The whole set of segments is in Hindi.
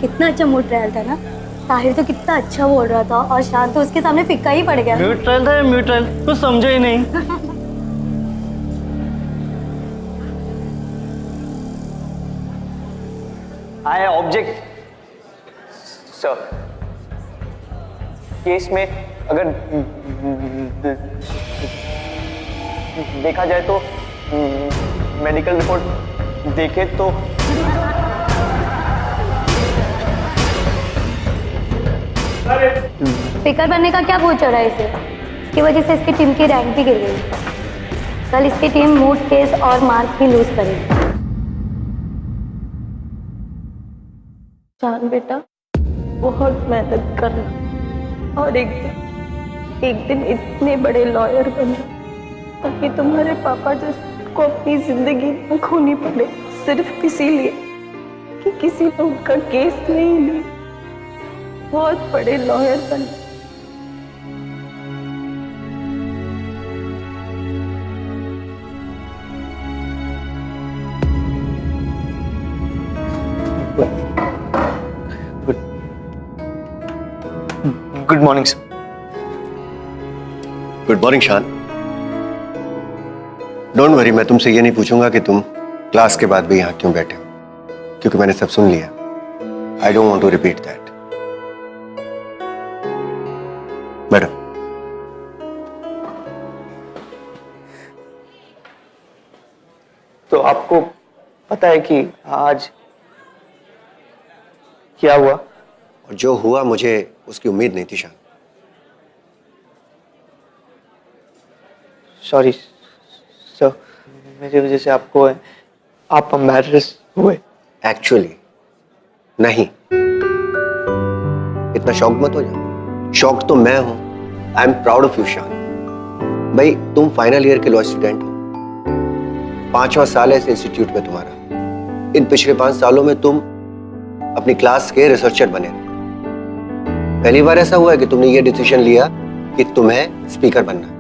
कितना अच्छा मूड ट्रायल था ना। ताहिर तो कितना अच्छा बोल रहा था और शान तो उसके सामने फिक्का ही पड़ गया। म्यूट ट्रायल था, म्यूट ट्रायल कुछ समझो ही नहीं। I object sir. केस में अगर देखा जाए तो मेडिकल रिपोर्ट देखे तो स्पीकर बनने का क्या भूत चढ़ा है इसे। इसकी वजह से इसकी टीम की रैंक भी गिर गई। कल इसकी टीम मूड केस और मार्क भी लूज करेगी। शान बेटा बहुत मेहनत करना और एक दिन इतने बड़े लॉयर बनना ताकि तुम्हारे पापा जैसे को अपनी जिंदगी न खोनी पड़े सिर्फ इसीलिए कि किसी ने उनका केस नहीं लिया। बहुत बड़े लॉयर बनना। Good morning sir. Good morning शान। डोंट वरी, मैं तुमसे ये नहीं पूछूंगा कि तुम क्लास के बाद भी यहाँ क्यों बैठे हो, क्योंकि मैंने सब सुन लिया। I don't want to repeat that. Madam, तो आपको पता है कि आज क्या हुआ? और जो हुआ मुझे उसकी उम्मीद नहीं थी शान। सॉरी सर, मेरी वजह से आपको आप एम्बैरेस हुए। एक्चुअली नहीं, इतना शॉक मत हो जाओ। शॉक तो मैं हूं। I am proud of you शान। भाई, तुम फाइनल ईयर के लॉ स्टूडेंट हो, 5वां साल है इस इंस्टीट्यूट में तुम्हारा। इन पिछले 5 सालों में तुम अपनी क्लास के रिसर्चर बने। पहली बार ऐसा हुआ है कि तुमने ये डिसीजन लिया कि तुम्हें स्पीकर बनना है।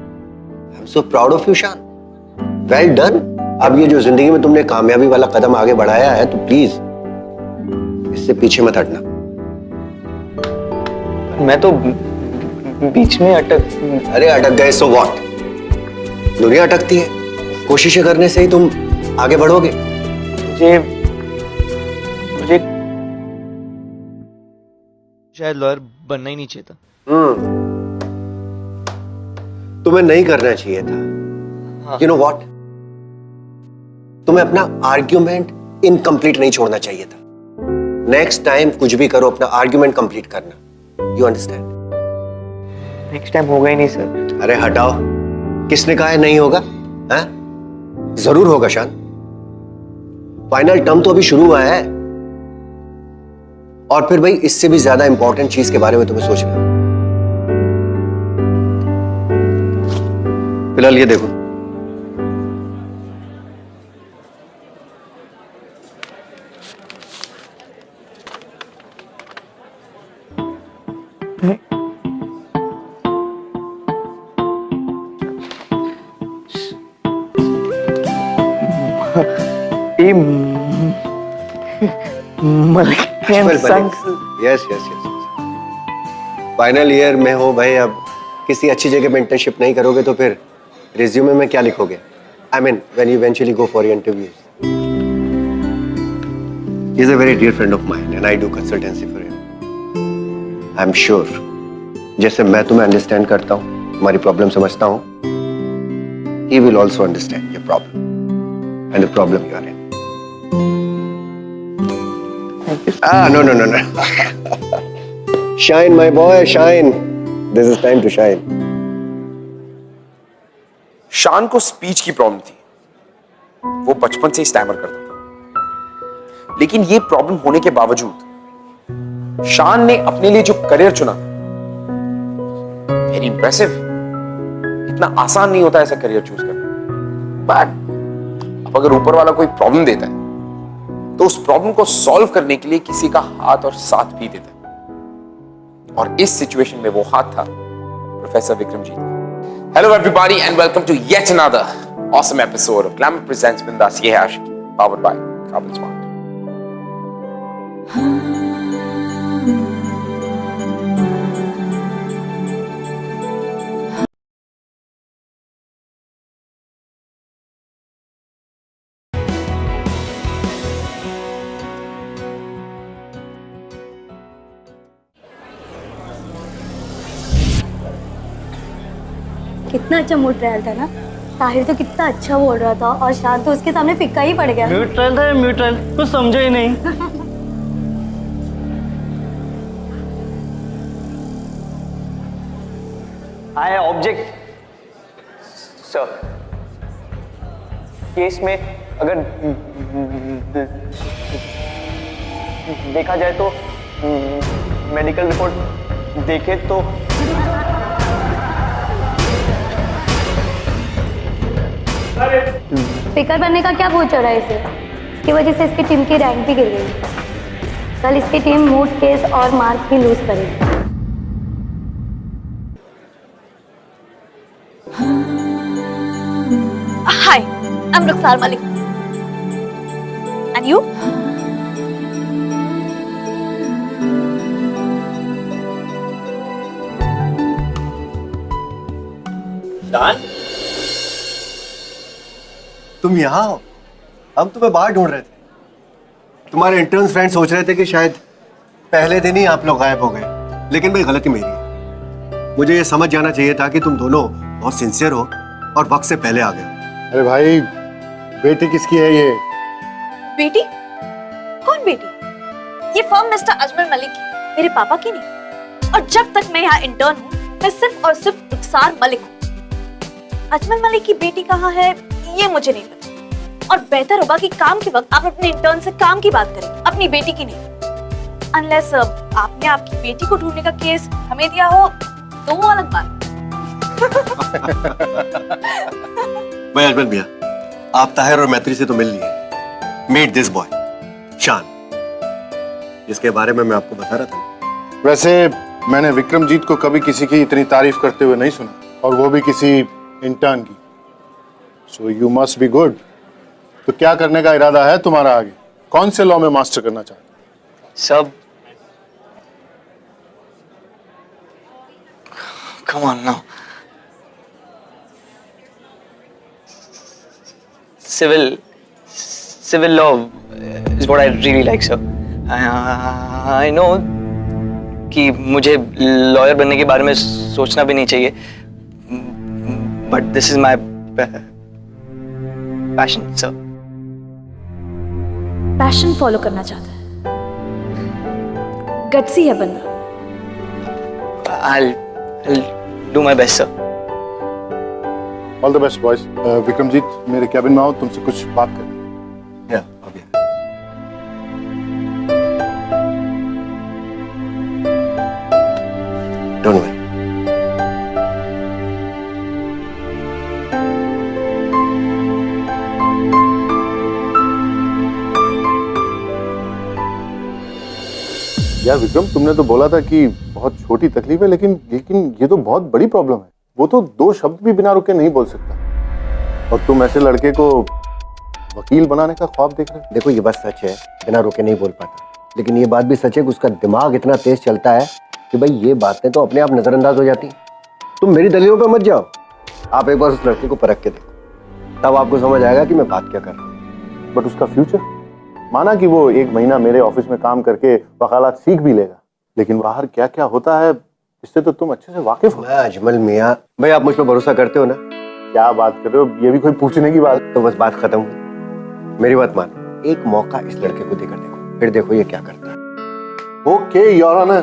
I am so proud of you Shan. Well done. अब ये जो जिंदगी में तुमने कामयाबी वाला कदम आगे बढ़ाया है, तो प्लीज इससे पीछे मत हटना। मैं तो बीच में अटक। अरे अटक गए सो व्हाट? दुनिया अटकती है, कोशिशें करने से ही तुम आगे बढ़ोगे। मुझे शायद लॉयर बनना ही नहीं चाहिए था। तुम्हें नहीं करना चाहिए था। हाँ। यू नो व्हाट, तुम्हें अपना आर्ग्यूमेंट इनकम्प्लीट नहीं छोड़ना चाहिए था। नेक्स्ट टाइम कुछ भी करो, अपना आर्ग्यूमेंट कंप्लीट करना। You understand? नेक्स्ट टाइम होगा ही नहीं सर। अरे हटाओ, किसने कहा है नहीं होगा? है? जरूर होगा शान। फाइनल टर्म तो अभी शुरू हुआ है। और फिर भाई, इससे भी ज्यादा इंपॉर्टेंट चीज के बारे में तुम्हें सोचना है। फिलहाल ये देखो। Yes yes yes. Final year में हो भाई, अब किसी अच्छी जगह में इंटर्नशिप नहीं करोगे तो फिर रिज्यूमे में क्या लिखोगे? I mean when you eventually go for your interviews. He is a very dear friend of mine and I do consultancy for him. I am sure जैसे मैं तुम्हें अंडरस्टैंड करता हूँ, तुम्हारी प्रॉब्लम समझता हूँ, he will also understand your problem and the problem you are in. No. Shine, my boy, shine. This is time to shine. शान को स्पीच की प्रॉब्लम थी। वो बचपन से ही स्टैमर करता था, लेकिन ये प्रॉब्लम होने के बावजूद शान ने अपने लिए जो करियर चुना, वेरी इंप्रेसिव। इतना आसान नहीं होता ऐसा करियर चूज करना। बट अब अगर ऊपर वाला कोई प्रॉब्लम देता है तो उस प्रॉब्लम को सॉल्व करने के लिए किसी का हाथ और साथ भी देता है, और इस सिचुएशन में वो हाथ था professor Vikramjeet. Hello everybody and welcome to yet another awesome episode of glamour presents Bindass Yeh Hai Aashiqui, powered by Kaabil smart. कितना अच्छा मूड ट्रायल था ना। ताहिर तो कितना अच्छा बोल रहा था और शान तो उसके सामने फिक्का ही पड़ गया। न्यूट्रल था न्यूट्रल, कुछ समझा ही नहीं। आई ऑब्जेक्ट सर, केस में अगर देखा जाए तो मेडिकल रिपोर्ट देखे तो स्पीकर बनने का क्या भूत चढ़ा है इसे? इसकी वजह से इसकी टीम की रैंक भी गिर गई। कल इसकी टीम मूड, केस और मार्क भी लूज करेगी। Hi, I'm Rukhsar Malik. And you? तुम यहाँ हो? हम तुम्हें बाहर ढूंढ रहे थे। तुम्हारे इंटर्न्स फ्रेंड सोच रहे थे कि शायद पहले दिन ही आप लोग गायब हो गए, लेकिन भाई गलती मेरी है। मुझे ये समझ जाना चाहिए था कि तुम दोनों बहुत सिंसियर हो और वक्त से पहले आ गए। अरे भाई, बेटी किसकी है ये? बेटी? कौन बेटी? ये फर्म मिस्टर अजमल मलिक की, मेरे पापा की नहीं। और जब तक मैं यहाँ इंटर्न हूँ, मैं सिर्फ और सिर्फ रुखसार मलिक हूँ। अजमल मलिक की बेटी कहाँ है, ये मुझे नहीं पता। और बेहतर होगा कि काम के वक्त आप अपने इंटर्न से काम की बात करें, अपनी बेटी की नहीं। अनलेस आपने आपकी बेटी को ढूंढने का केस हमें दिया हो, तो वो अलग बात। भाई अजमल मियां, आप ताहिर और मैत्री से तो मिल लिए। मीट दिस बॉय शान, जिसके बारे में मैं आपको बता रहा था। वैसे मैंने विक्रमजीत को कभी किसी की इतनी तारीफ करते हुए नहीं सुना, और वो भी किसी इंटर्न की। So you must be good. तो क्या करने का इरादा है तुम्हारा आगे? कौन से लॉ में मास्टर करना चाहते हो? सब come on now. Civil law is what I really like, sir. I know कि मुझे लॉयर बनने के बारे में सोचना भी नहीं चाहिए, but this is my passion, sir. Passion follow करना चाहता है, गट्सी है बंदा। I'll do my best, sir. All the best boys. Vikramjit, मेरे कैबिन में आओ, तुमसे कुछ बात करनी है। या, अभी। Don't worry. यार विक्रम, तुमने तो बोला था कि बहुत छोटी तकलीफ है, लेकिन ये तो बहुत बड़ी प्रॉब्लम है। वो तो 2 शब्द भी बिना रुके नहीं बोल सकता, और तुम ऐसे लड़के को वकील बनाने का ख्वाब देख रहे हो। देखो, ये बात सच है, बिना रुके नहीं बोल पाता, लेकिन ये बात भी सच है कि उसका दिमाग इतना तेज चलता है कि भाई ये बातें तो अपने आप नजरअंदाज हो जाती। तुम मेरी दलीलों पे मत जाओ, आप एक बार उस लड़के को परख के देखो, तब आपको समझ आएगा कि मैं बात क्या कर रहा हूँ। बट उसका फ्यूचर, माना कि वो 1 महीना मेरे ऑफिस में काम करके वकालत सीख भी लेगा, लेकिन बाहर क्या क्या होता है इससे तो तुम अच्छे से वाकिफ हो। मैं अजमल मियां, भाई आप मुझ पर भरोसा करते हो ना? क्या बात कर रहे हो, ये भी कोई पूछने की बात? तो बस बात खत्म हुई। मेरी बात मान, एक मौका इस लड़के को देकर देखो, फिर देखो ये क्या करता है। Okay your honour.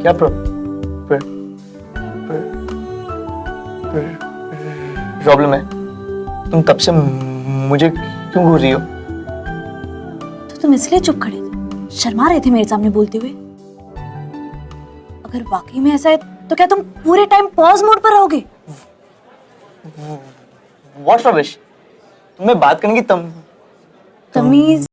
क्या प्रॉब्लम है? तुम तब से मुझे क्यों घूर रही हो? तो तुम इसलिए चुप खड़े थे, शर्मा रहे थे मेरे सामने बोलते हुए? अगर वाकई में ऐसा है तो क्या तुम पूरे टाइम पॉज मोड पर रहोगे? व्हाट रबिश, तुम्हें बात करने की तमीज।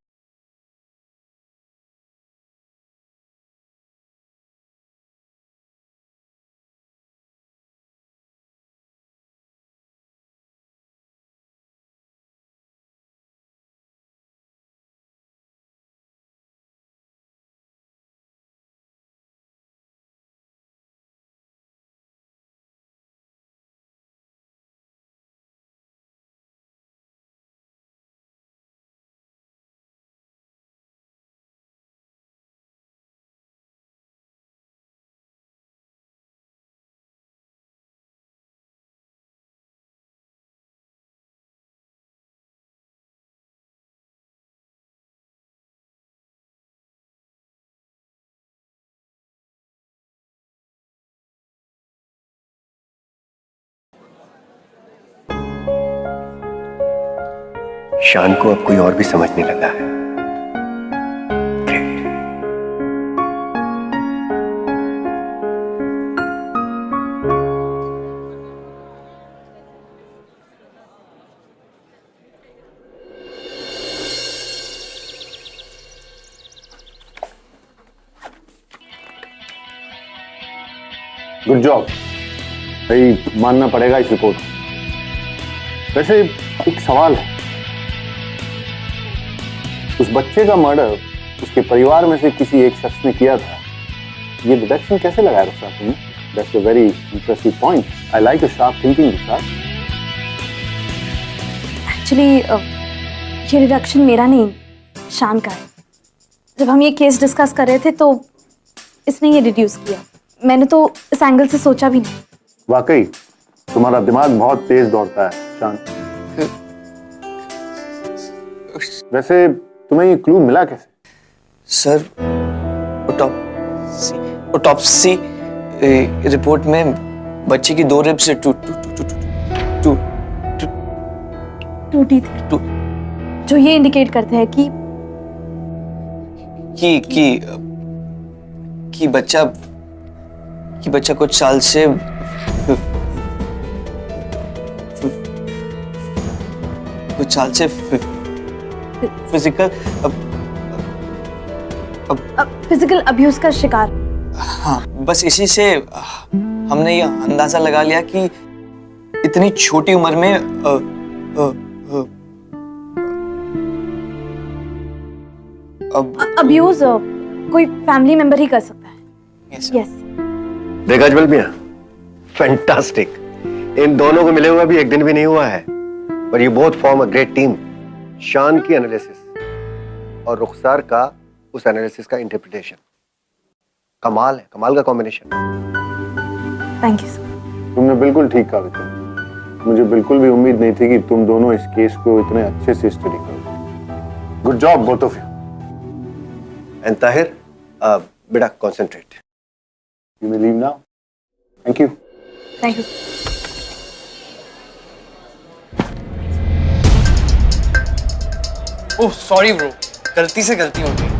शान को अब कोई और भी समझने लगा है। ग्रेट। गुड जॉब भाई, मानना पड़ेगा इस रिपोर्ट। वैसे एक सवाल है, उस बच्चे का मर्डर उसके परिवार में से किसी एक शख्स ने किया था, ये डिडक्शन कैसे लगाया रुखसार तुमने? That's a very interesting point. I like your sharp thinking Rukhsar. Actually ये रिडक्शन मेरा नहीं, शान का है। जब हम ये केस डिस्कस कर रहे थे तो इसने ये रिड्यूस किया। मैंने तो इस एंगल से सोचा भी नहीं। वाकई तुम्हारा दिमाग बहुत तेज दौड़ता है शान। वैसे तुम्हें ये क्लू मिला कैसे? सर, ऑटोप्सी रिपोर्ट में बच्चे की 2 रिब्स टूटी थी, जो ये इंडिकेट करते हैं कि बच्चा कुछ साल से फिजिकल अब्यूज का शिकार। हाँ, बस इसी से हमने ये अंदाजा लगा लिया कि इतनी छोटी उम्र में अब्यूज कोई फैमिली मेंबर ही कर सकता है। यस। देख अजमल मियां, फैंटास्टिक। इन दोनों को मिले हुआ भी एक दिन भी नहीं हुआ है, पर you both form a great team. शान की एनालिसिस और रुखसार का उस एनालिसिस का इंटरप्रिटेशन कमाल है, कमाल का कॉम्बिनेशन। Thank you sir. तुमने बिल्कुल ठीक कहा विक्रम। मुझे बिल्कुल भी उम्मीद नहीं थी कि तुम दोनों इस केस को इतने अच्छे से स्टडी करोगे। Good job both of you. And Tahir, बेटा concentrate. You may leave now. Thank you. Thank you. Oh sorry bro, गलती से गलती हो गई।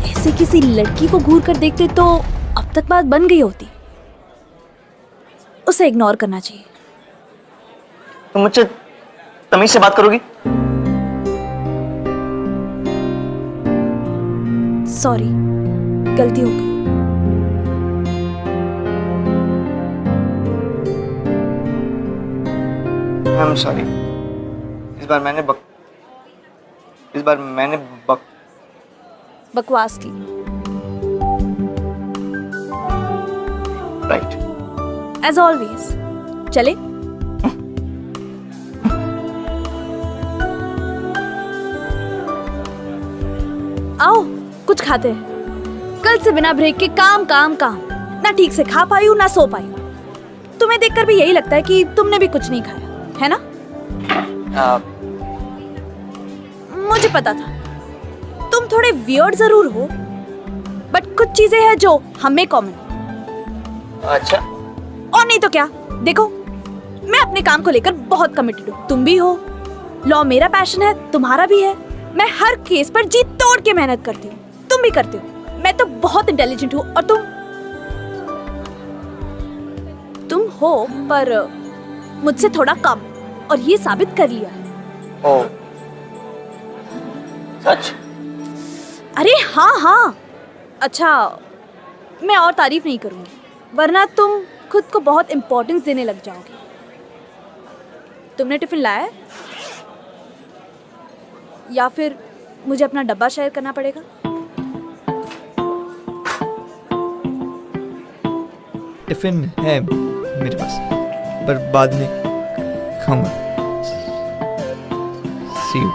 ऐसे किसी लड़की को घूर कर देखते तो अब तक बात बन गई होती। उसे इग्नोर करना चाहिए। तुम मुझसे तमीज से बात करोगी? सॉरी, गलती हो गई। I am sorry. इस बार मैंने बकवास की। राइट। As always. चले? आओ कुछ खाते हैं। कल से बिना ब्रेक के काम काम काम। ना ठीक से खा पाई हूँ ना सो पाई हूँ। तुम्हें देखकर भी यही लगता है कि तुमने भी कुछ नहीं खाया, है ना? मुझे पता था तुम थोड़े वियर्ड जरूर हो, बट कुछ चीजें हैं जो हमें कॉमन। अच्छा, और नहीं तो क्या, देखो मैं अपने काम को लेकर बहुत कमिटेड हूँ, तुम भी हो। लॉ मेरा पैशन है, तुम्हारा भी है। मैं हर केस पर जी तोड़ के मेहनत करती हूँ, तुम भी करते हो। मैं तो बहुत इंटेलिजेंट हूँ और तुम हो पर मुझसे थोड़ा कम, और ये साबित कर लिया। ओ, सच? अरे हाँ। अच्छा, मैं और तारीफ नहीं करूंगी, वरना तुम खुद को बहुत इंपॉर्टेंस देने लग जाओगे। तुमने टिफिन लाया है? या फिर मुझे अपना डब्बा शेयर करना पड़ेगा? टिफिन है मेरे पास, पर बाद में खाऊंगा। See you.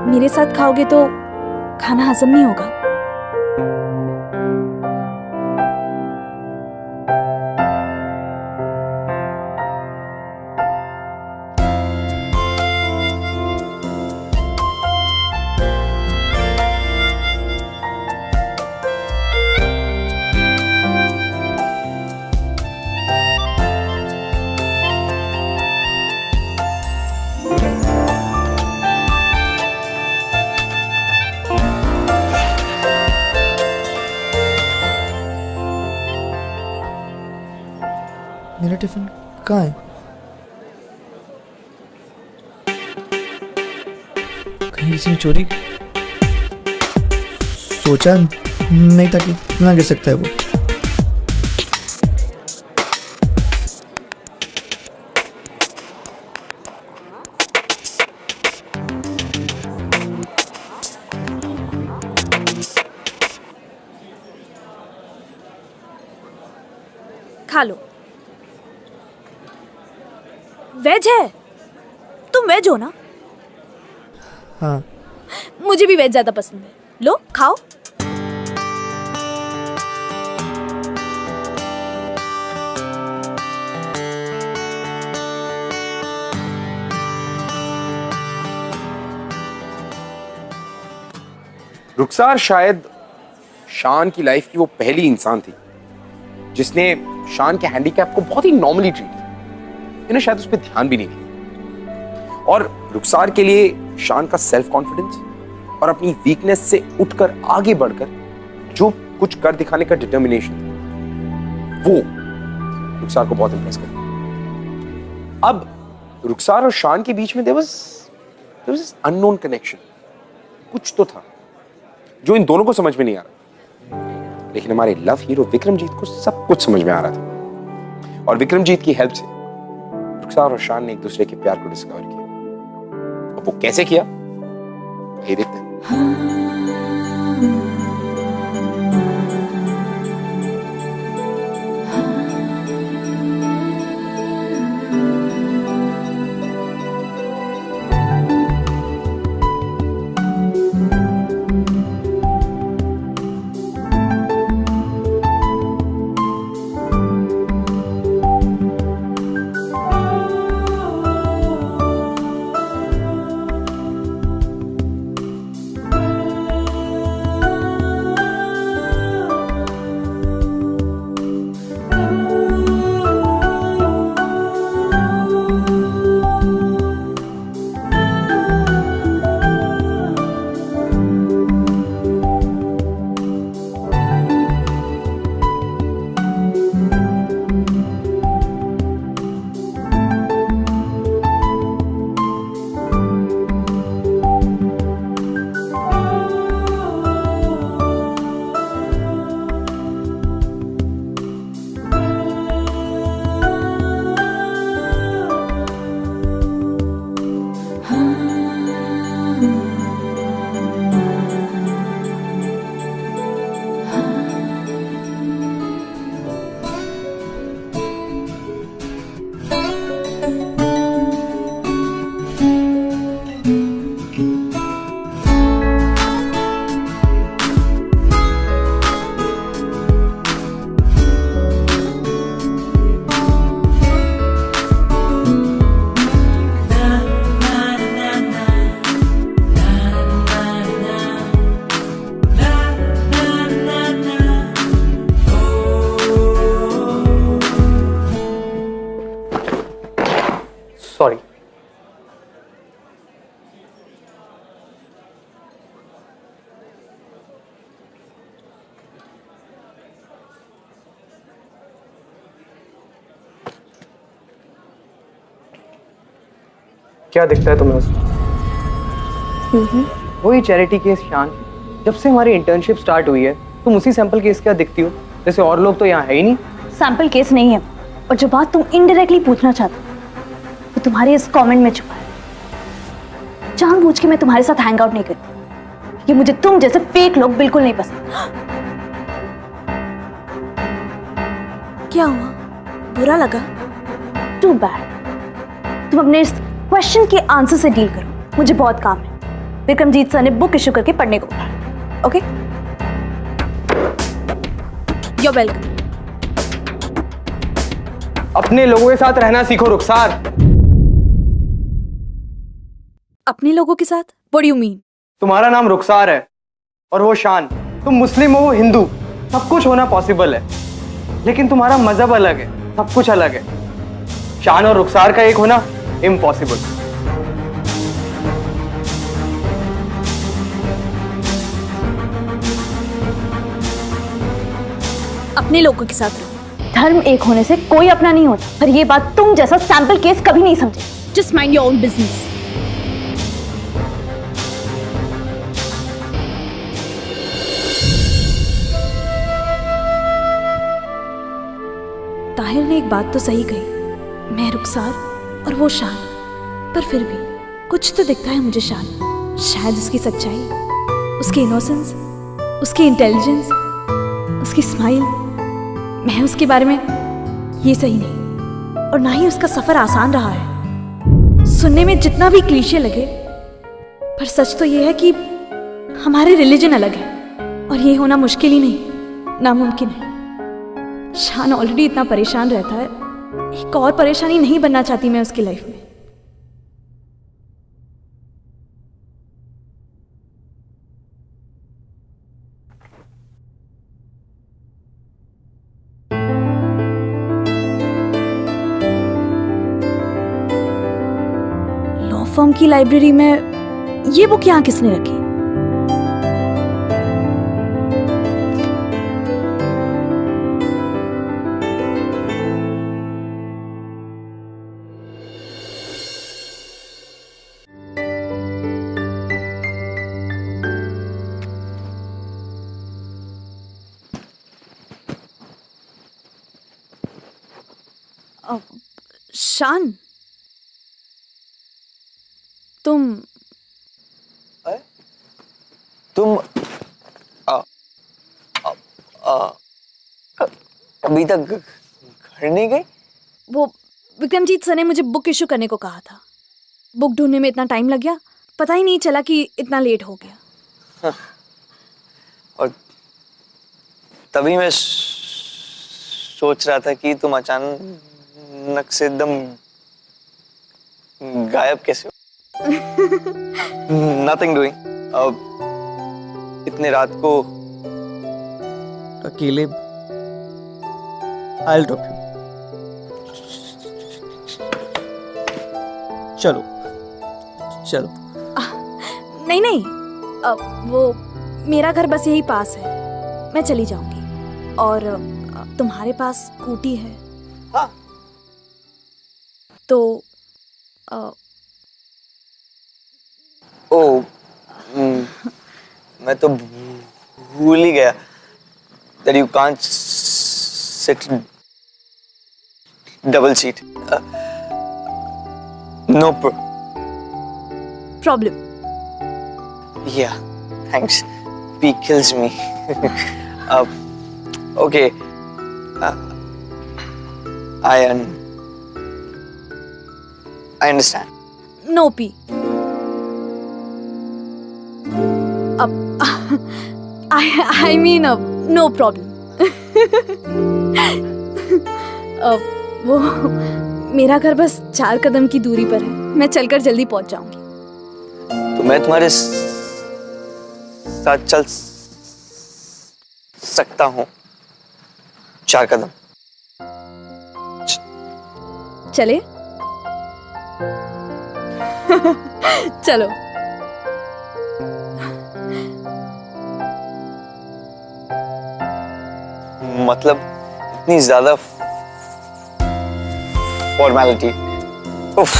मेरे साथ खाओगे तो खाना हजम नहीं होगा। मेरा टिफिन कहाँ है? कहीं किसी ने चोरी? सोचा नहीं था कि इतना गिर सकता है वो। खा लो। वेज है? तुम वेज हो ना? हाँ। मुझे भी वेज ज्यादा पसंद है। लो खाओ। रुखसार शायद शान की लाइफ की वो पहली इंसान थी जिसने शान के हैंडीकैप को बहुत ही नॉर्मली ट्रीट किया। इन्हें शायद उस पर ध्यान भी नहीं दिया। और रुखसार के लिए शान का सेल्फ कॉन्फिडेंस और अपनी वीकनेस से उठकर आगे बढ़कर जो कुछ कर दिखाने का डिटर्मिनेशन वो रुखसार को बहुत इंप्रेस किया। अब रुखसार और शान के बीच में there was unknown connection। कुछ तो था जो इन दोनों को समझ में नहीं आ रहा, लेकिन हमारे लव हीरो विक्रमजीत को सब कुछ समझ में आ रहा था। और विक्रमजीत की हेल्प से रुखसार और शान ने एक दूसरे के प्यार को डिस्कवर किया। अब वो कैसे किया ये देखते हैं। क्या दिखता है तुम्हें उसमें? वही चैरिटी केस शान। जब से हमारी इंटर्नशिप स्टार्ट हुई है तुम उसी सैंपल केस क्या दिखती हो, जैसे और लोग तो यहाँ है ही नहीं। सैंपल केस नहीं है, और जो बात तुम इनडायरेक्टली पूछना चाहते हो वो तुम्हारे इस कमेंट में छुपा है। जानबूझ के मैं तुम्हारे साथ हैंग आउट नहीं करती, क्योंकि मुझे तुम जैसे फेक लोग बिल्कुल नहीं पसंद। क्या हुआ, बुरा लगा? Too bad. तुम अपने इस क्वेश्चन के आंसर से डील करो, मुझे बहुत काम है। विक्रमजीत सर ने बुक इशू करके पढ़ने को कहा। Okay, you welcome. अपने लोगों के साथ रहना सीखो रुखसार। अपने लोगों के साथ? What do you mean? तुम्हारा नाम रुखसार है और वो शान। तुम मुस्लिम हो, वो हिंदू, सब कुछ होना पॉसिबल है, लेकिन तुम्हारा मजहब अलग है, सब कुछ अलग है। शान और रुखसार का एक होना इम्पॉसिबल। अपने लोगों के साथ रहो। धर्म एक होने से कोई अपना नहीं होता, पर ये बात तुम जैसा सैंपल केस कभी नहीं समझे। Just mind your own business. Tahir ने एक बात तो सही कही, मैं रुखसार और वो शान, पर फिर भी कुछ तो दिखता है मुझे शान। शायद उसकी सच्चाई, उसकी इनोसेंस, उसकी इंटेलिजेंस, उसकी स्माइल, मैं उसके बारे में ये सही नहीं, और ना ही उसका सफर आसान रहा है। सुनने में जितना भी क्लीशे लगे, पर सच तो ये है कि हमारे रिलीजन अलग है, और ये होना मुश्किल ही नहीं, नामुमकिन है। शान ऑलरेडी इतना परेशान रहता है, एक और परेशानी नहीं बनना चाहती मैं उसकी लाइफ में। लॉ फर्म की लाइब्रेरी में ये बुक यहाँ किसने रखी? शान, तुम अभी तक घर नहीं गई? वो विक्रमजीत सर ने मुझे बुक इशू करने को कहा था। बुक ढूंढने में इतना टाइम लग गया, पता ही नहीं चला कि इतना लेट हो गया। और तभी मैं सोच रहा था कि तुम अचानक से एकदम गायब कैसे हो? Nothing doing. इतने रात को अकेले I'll drop you. चलो चलो। नहीं नहीं, वो मेरा घर बस यही पास है, मैं चली जाऊंगी। और तुम्हारे पास स्कूटी है? हाँ। तो मैं तो भूल ही गया that you can't sit double seat. No problem. Yeah, thanks. P kills me. Okay. I understand. No P. I mean no problem. वो मेरा घर बस 4 कदम की दूरी पर है, मैं चलकर जल्दी पहुंच जाऊंगी। तो मैं तुम्हारे साथ चल सकता हूँ 4 कदम? चले? चलो। मतलब इतनी ज्यादा फॉर्मेलिटी? उफ।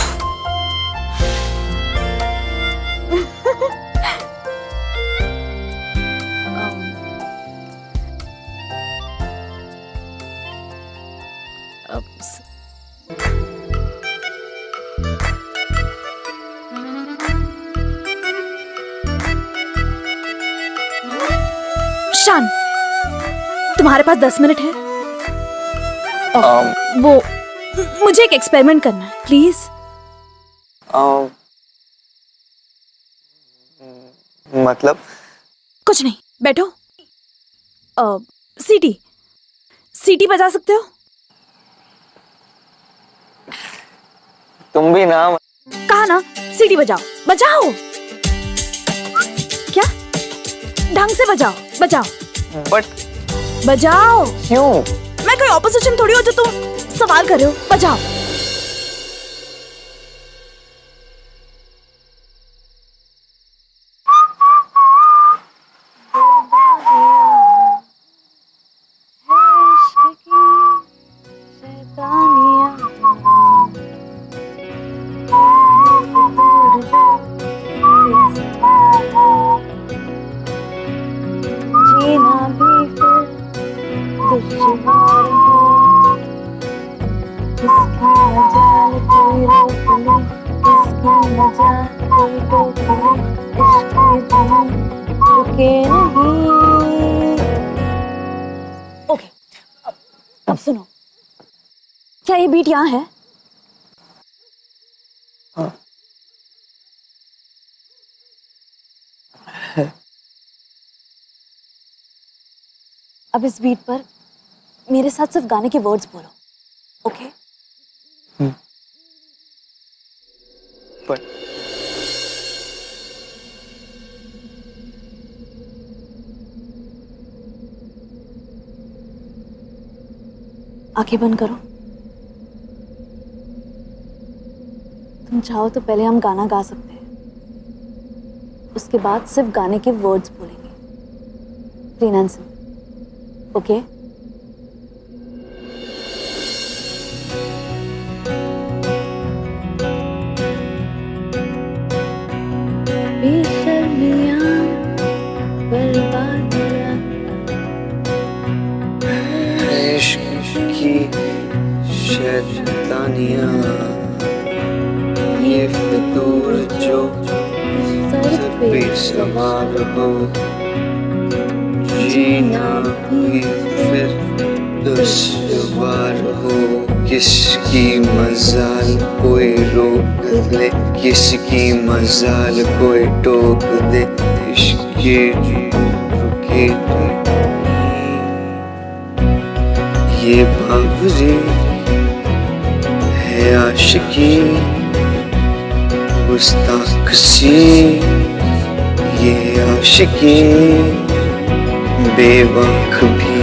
ईशान, तुम्हारे पास 10 मिनट है? वो मुझे एक एक्सपेरिमेंट करना है, प्लीज। मतलब कुछ नहीं, बैठो। सीटी सीटी बजा सकते हो? तुम भी ना। कहा ना, सीटी बजाओ, बजाओ। क्या? ढंग से बजाओ, बजाओ। बट बजाओ। क्यों? मैं कोई ऑपोजिशन थोड़ी हो जो तुम सवाल कर रहे हो। बजाओ। जीना भी फिर दुश्वार हो, किसकी मजाल कोई रोक ले, किसकी मजाल कोई टोक ले, इश्क के जुनून रुके नहीं। ओके, अब सुनो, क्या ये बीट यहाँ है? हाँ। अब इस बीट पर मेरे साथ सिर्फ गाने के वर्ड्स बोलो, ओके? बट आंखें बंद करो। तुम चाहो तो पहले हम गाना गा सकते हैं, उसके बाद सिर्फ गाने के वर्ड्स बोलेंगे, प्लेन एंड सिंपल, ओके? बेशर्मियां बर्बादियां, इश्क की शैतानियां, ये फितूर जो सर पे सवार हो, जीना भी फिर दुश्वार हो, किसकी मजाल कोई रोक दे, किसकी मजाल कोई टोक दे, इश्क के रुके नहीं। ये बावरी है आशिकी, गुस्ताख सी ये आशिकी, बेवक भी।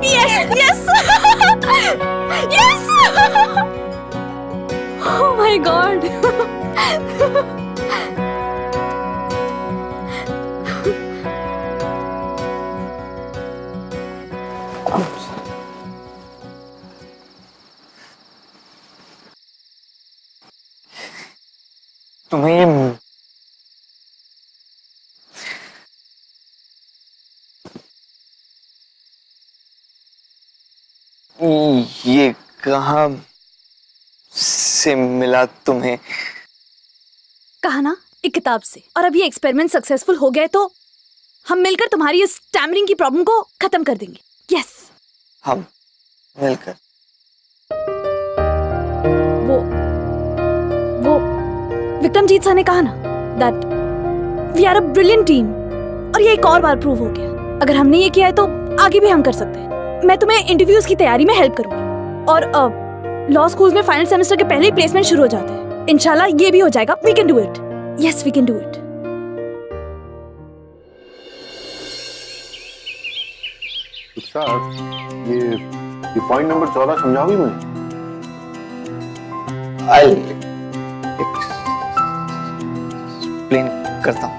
Yes, yes, yes. Oh my God. तुम्हें ये कहाँ से मिला तुम्हें? कहा ना, एक किताब से। और अब ये एक्सपेरिमेंट सक्सेसफुल हो गया तो हम मिलकर तुम्हारी इस स्टैमरिंग की प्रॉब्लम को खत्म कर देंगे। यस। हम मिलकर? वो विक्रमजीत सर ने कहा ना that we are a brilliant team, और ये एक और बार प्रूव हो गया। अगर हमने ये किया है तो आगे भी हम कर सकते हैं। मैं तुम्हें इंटरव्यूज की तैयारी में हेल्प करूंगी, और लॉ स्कूल में फाइनल सेमेस्टर के पहले ही प्लेसमेंट शुरू हो जाते हैं। इंशाल्लाह ये भी हो जाएगा। We can do it. Yes, we can do it. ये पॉइंट नंबर 14 समझाओगी मुझे? I'll explain करता हूँ।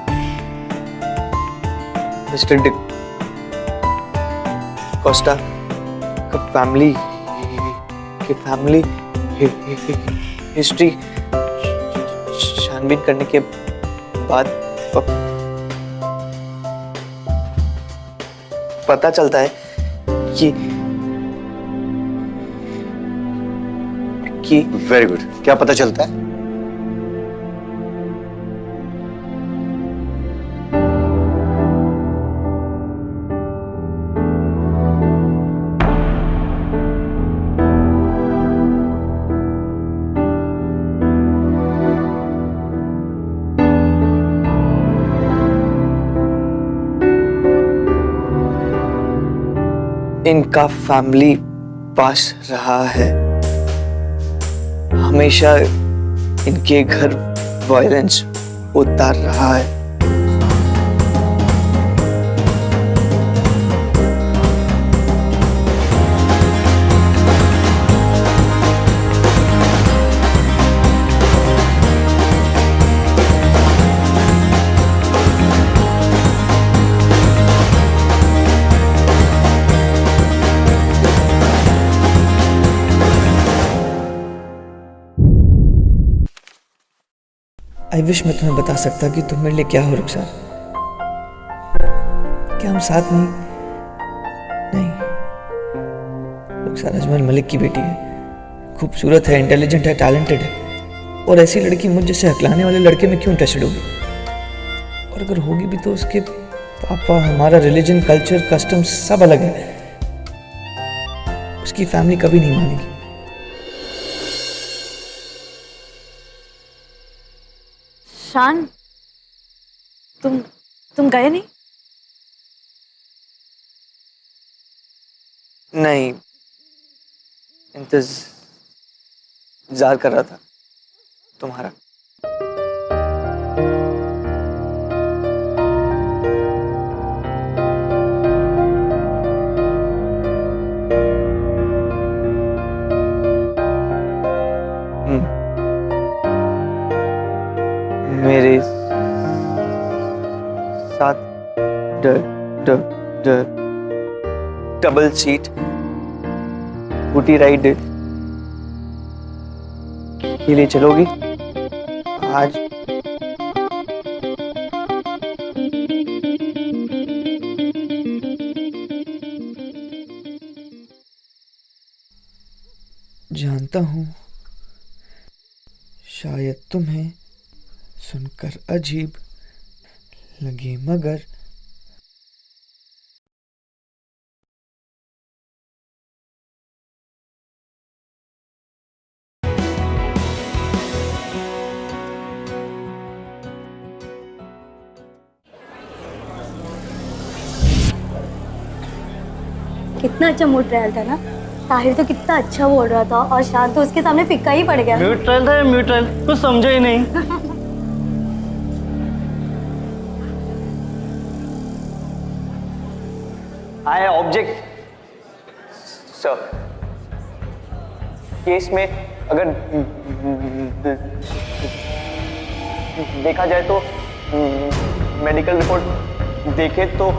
मिस्टर डिकोस्टा का फैमिली हिस्ट्री छानबीन करने के बाद पता चलता है कि की। Very good. क्या पता चलता है? इनका फैमिली पास रहा है, हमेशा इनके घर वायलेंस उतार रहा है। आई विश मैं तुम्हें बता सकता कि तुम मेरे लिए क्या हो रुखसार। क्या हम साथ नहीं? नहीं, रुखसार अजमल मलिक की बेटी है, खूबसूरत है, इंटेलिजेंट है, टैलेंटेड है, और ऐसी लड़की मुझ जैसे हकलाने वाले लड़के में क्यों इंटरेस्टेड होगी? और अगर होगी भी तो उसके पापा, हमारा रिलीजन, कल्चर, कस्टम सब अलग है। उसकी फैमिली कभी नहीं मानेगी। शान, तुम गए नहीं? नहीं, इंतजार कर रहा था तुम्हारा। मेरे साथ डबल सीट स्कूटी राइड के लिए चलोगी आज? जानता हूं शायद तुम्हें सुनकर अजीब लगे, मगर कितना अच्छा मूड ट्रायल था ना। ताहिर तो कितना अच्छा बोल रहा था और शान तो उसके सामने फिक्का ही पड़ गया। म्यूट्रल था, म्यूट्रल कुछ समझा ही नहीं। I object sir. केस में अगर देखा जाए तो मेडिकल रिपोर्ट देखे तो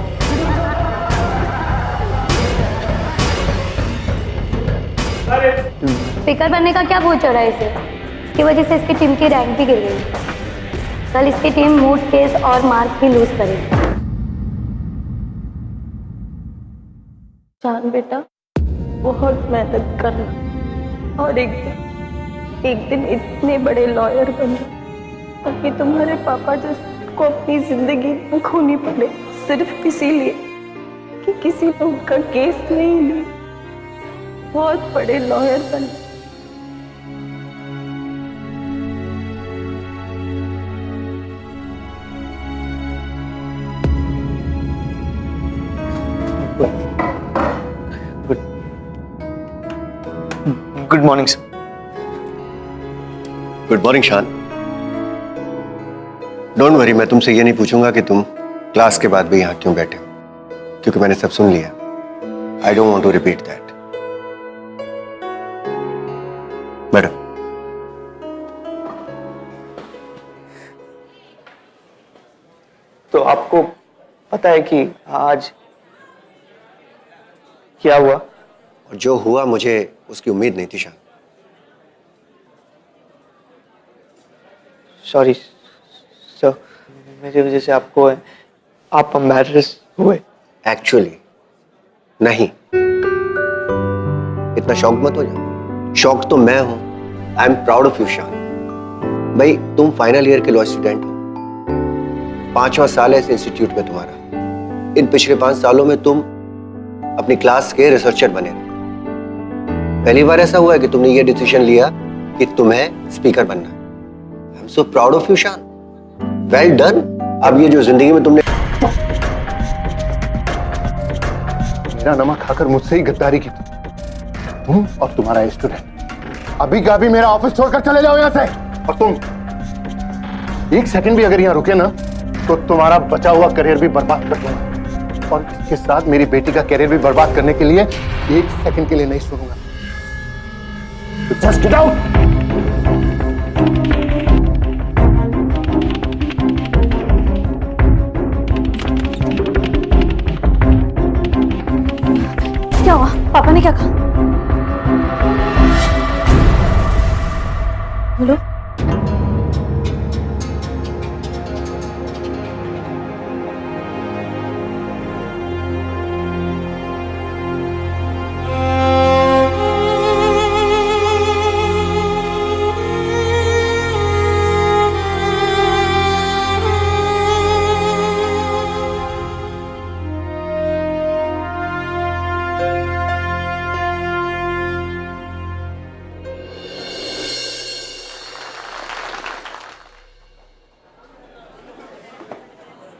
स्पीकर बनने का क्या भूत चढ़ा है इसे? इसकी वजह से इसकी टीम की रैंक भी गिर गई। कल इसकी टीम मूड, केस और मार्क भी लूज करेगी। शान बेटा, बहुत मेहनत करना और एक दिन इतने बड़े लॉयर बनना ताकि तुम्हारे पापा जैसे को अपनी जिंदगी न खोनी पड़े, सिर्फ इसीलिए कि किसी ने उनका केस नहीं लिया। बहुत बड़े लॉयर बनना। Good morning sir. Good morning शान। डोंट वरी, मैं तुमसे ये नहीं पूछूंगा कि तुम क्लास के बाद भी यहाँ क्यों बैठे हो, क्योंकि मैंने सब सुन लिया। I don't want to repeat that. Madam, तो आपको पता है कि आज क्या हुआ? और जो हुआ मुझे उसकी उम्मीद नहीं थी शान। सॉरी सर, मेरी वजह से आपको आप एम्बैरेस हुए। एक्चुअली नहीं, इतना शौक मत हो जाओ। शौक तो मैं हूं, I am proud of you शान। भाई तुम फाइनल ईयर के लॉ स्टूडेंट हो, 5वां साल है इस इंस्टीट्यूट में तुम्हारा। इन पिछले 5 सालों में तुम अपनी क्लास के रिसर्चर बने। पहली बार ऐसा हुआ है कि तुमने ये डिसीजन लिया कि तुम्हें स्पीकर बनना। आई am so proud of you Shan, well done. अब ये जो जिंदगी में तुमने मेरा नमक खाकर मुझसे ही गद्दारी की तुम और तुम्हारा स्टूडेंट अभी का अभी मेरा ऑफिस छोड़कर चले जाओ यहां से। और तुम 1 सेकंड भी अगर यहां रुके ना तो तुम्हारा बचा हुआ करियर भी बर्बाद कर दूंगा, और इसके साथ मेरी बेटी का करियर भी बर्बाद करने के लिए 1 सेकंड के लिए नहीं सुनूंगा। Just get out. क्या हुआ? पापा ने क्या कहा? बोलो।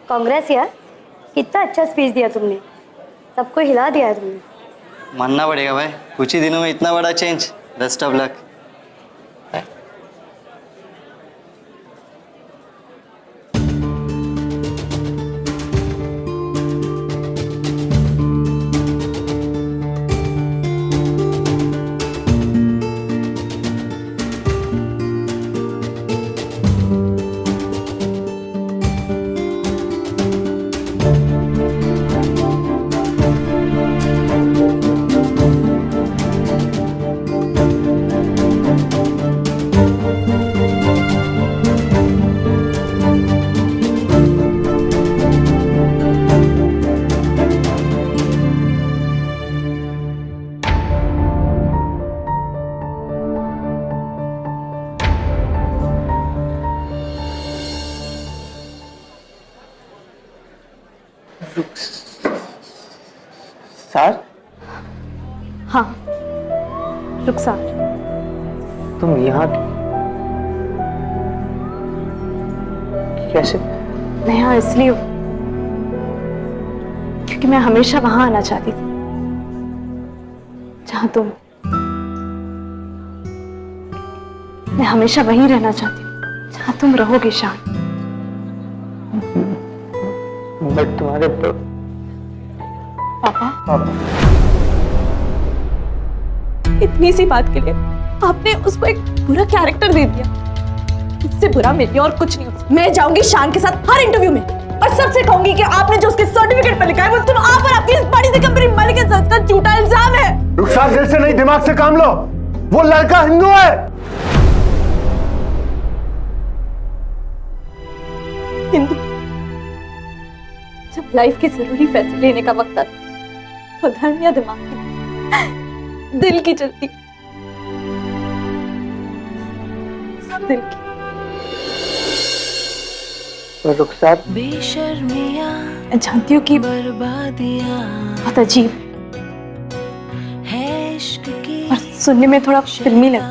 कांग्रेस यार, कितना अच्छा स्पीच दिया तुमने, सबको हिला दिया है तुमने। मानना पड़ेगा भाई, कुछ ही दिनों में इतना बड़ा change. Best of luck. Sir, हाँ रुखसार, तुम यहाँ कैसे? मैं यहाँ इसलिए हूँ क्योंकि मैं हमेशा वहां आना चाहती थी जहां तुम। मैं हमेशा वहीं रहना चाहती हूँ जहां तुम रहोगे शान। बट तुम्हारे पापा, इतनी सी बात के लिए आपने उसको एक बुरा कैरेक्टर दे दिया। इससे बुरा मेरे और कुछ नहीं हो सकता। मैं जाऊंगी शान के साथ हर इंटरव्यू में और सबसे कहूंगी कि आपने जो उसके सर्टिफिकेट पर लिखा है वो तुम आप और आपकी इस बड़ी सी कंपनी मलिक के साथ का झूठा इल्जाम है। रुखसार, दिल से नहीं दिमाग से काम लो। वो लड़का हिंदू है। हिंदू? जब लाइफ के जरूरी फैसले लेने का वक्त आता तो धर्म या दिमाग की, दिल की चलती, सब दिल की। रुखसार, मैं जानती हूँ कि बहुत अजीब और सुनने में थोड़ा फिल्मी लगा।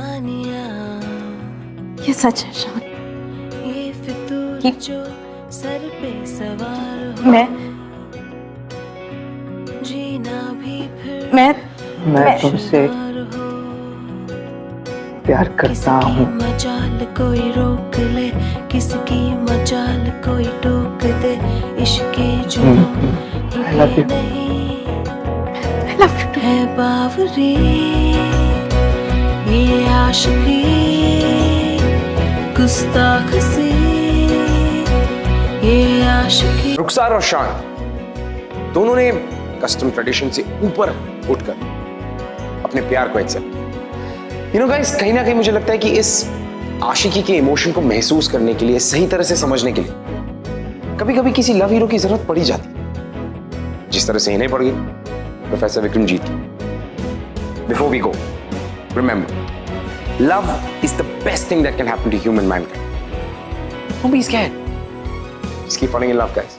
ये सच है शान कि मैं तुमसे प्यार करता हूँ। मजाल कोई रोक ले, किसकी मजाल कोई टोक दे, इश्क जो I love you. है बावरी, ये आशिकी गुस्ताख सी, ये आशिकी। रुखसार और शान दोनों ने कस्टम ट्रेडिशन से ऊपर उठकर अपने प्यार को एक्सेप्ट किया। यू नो गाइस, कहीं ना कहीं मुझे लगता है कि इस आशिकी के इमोशन को महसूस करने के लिए, सही तरह से समझने के लिए कभी कभी किसी लव हीरो की जरूरत पड़ी जाती है, जिस तरह से इन्हें पड़ गई प्रोफेसर विक्रमजीत की। Before we go, remember Love is the best thing that can happen to human mankind. Don't be scared. Just keep falling in love, guys.